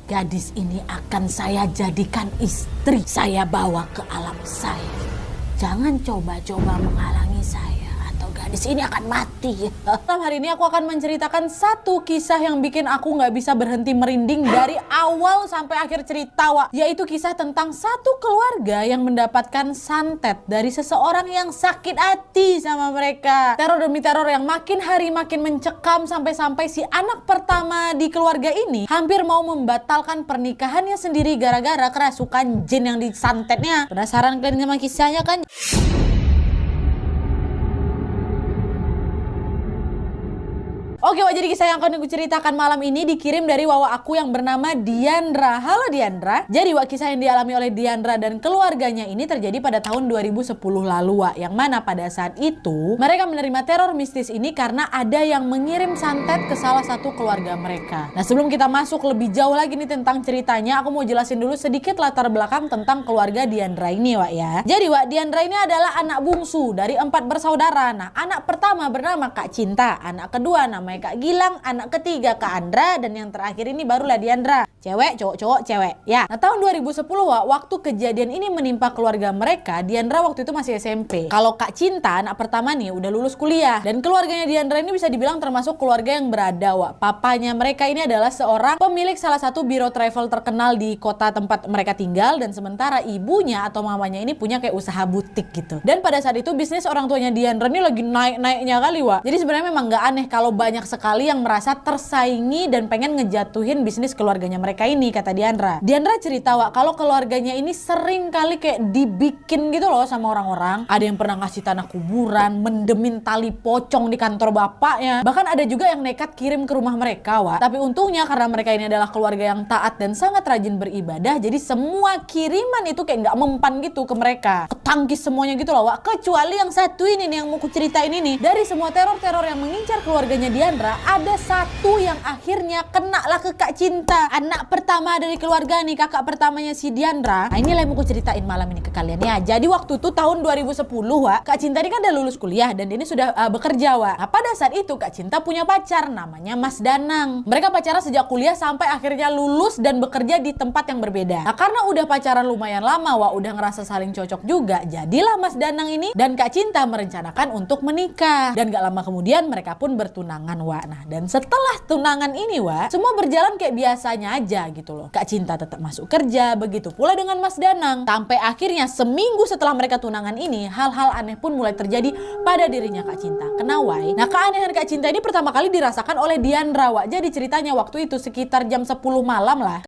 Gadis ini akan saya jadikan istri. Saya bawa ke alam saya. Jangan coba-coba menghalangi saya, atau gadis ini akan mati. Hari ini aku akan menceritakan satu kisah yang bikin aku gak bisa berhenti merinding dari awal sampai akhir cerita, Wak. Yaitu kisah tentang satu keluarga yang mendapatkan santet dari seseorang yang sakit hati sama mereka. Teror demi teror yang makin hari makin mencekam, sampai-sampai si anak pertama di keluarga ini hampir mau membatalkan pernikahannya sendiri gara-gara kerasukan jin yang disantetnya. Penasaran kalian sama kisahnya kan? Oke, Wak, jadi kisah yang akan aku ceritakan malam ini dikirim dari wawa aku yang bernama Diandra. Halo Diandra. Jadi, Wak, kisah yang dialami oleh Diandra dan keluarganya ini terjadi pada tahun 2010 lalu, Wak. Yang mana pada saat itu mereka menerima teror mistis ini karena ada yang mengirim santet ke salah satu keluarga mereka. Nah, sebelum kita masuk lebih jauh lagi nih tentang ceritanya, aku mau jelasin dulu sedikit latar belakang tentang keluarga Diandra ini, Wak, ya. Jadi, Wak, Diandra ini adalah anak bungsu dari 4 bersaudara. Nah, anak pertama bernama Kak Cinta, anak kedua namanya Kak Gilang, anak ketiga Kak Andra, dan yang terakhir ini barulah Diandra. Cewek, cowok, cewek. Ya. Nah, tahun 2010, Wak, waktu kejadian ini menimpa keluarga mereka, Diandra waktu itu masih SMP. Kalau Kak Cinta, anak pertama nih, udah lulus kuliah. Dan keluarganya Diandra ini bisa dibilang termasuk keluarga yang berada, Wak. Papanya mereka ini adalah seorang pemilik salah satu biro travel terkenal di kota tempat mereka tinggal, dan sementara ibunya atau mamanya ini punya kayak usaha butik gitu. Dan pada saat itu bisnis orang tuanya Diandra ini lagi naik-naiknya kali, Wak. Jadi sebenarnya memang gak aneh kalau banyak sekali yang merasa tersaingi dan pengen ngejatuhin bisnis keluarganya mereka ini, kata Diandra. Diandra cerita, Wak, kalau keluarganya ini sering kali kayak dibikin gitu loh sama orang-orang. Ada yang pernah ngasih tanah kuburan, mendemin tali pocong di kantor bapaknya. Bahkan ada juga yang nekat kirim ke rumah mereka, Wak. Tapi untungnya karena mereka ini adalah keluarga yang taat dan sangat rajin beribadah, jadi semua kiriman itu kayak nggak mempan gitu ke mereka. Ketangkis semuanya gitu loh, Wak. Kecuali yang satu ini nih yang mau ku ceritain ini. Dari semua teror-teror yang mengincar keluarganya Diandra, ada satu yang akhirnya kena lah ke Kak Cinta, anak pertama dari keluarga nih, kakak pertamanya si Diandra. Nah, inilah yang mau aku ceritain malam ini ke kalian ya. Jadi waktu itu tahun 2010, Wak, Kak Cinta ini kan udah lulus kuliah dan ini sudah bekerja, Wak. Nah, pada saat itu Kak Cinta punya pacar namanya Mas Danang. Mereka pacaran sejak kuliah sampai akhirnya lulus dan bekerja di tempat yang berbeda. Nah, karena udah pacaran lumayan lama, Wak, udah ngerasa saling cocok juga, jadilah Mas Danang ini dan Kak Cinta merencanakan untuk menikah. Dan gak lama kemudian mereka pun bertunangan, Wak. Nah, dan setelah tunangan ini, Wak, semua berjalan kayak biasanya aja gitu loh. Kak Cinta tetap masuk kerja, begitu pula dengan Mas Danang. Sampai akhirnya seminggu setelah mereka tunangan ini, hal-hal aneh pun mulai terjadi pada dirinya Kak Cinta. Kenapa? Nah, keanehan Kak Cinta ini pertama kali dirasakan oleh Diandra, Wak. Jadi ceritanya waktu itu sekitar jam 10 malam lah.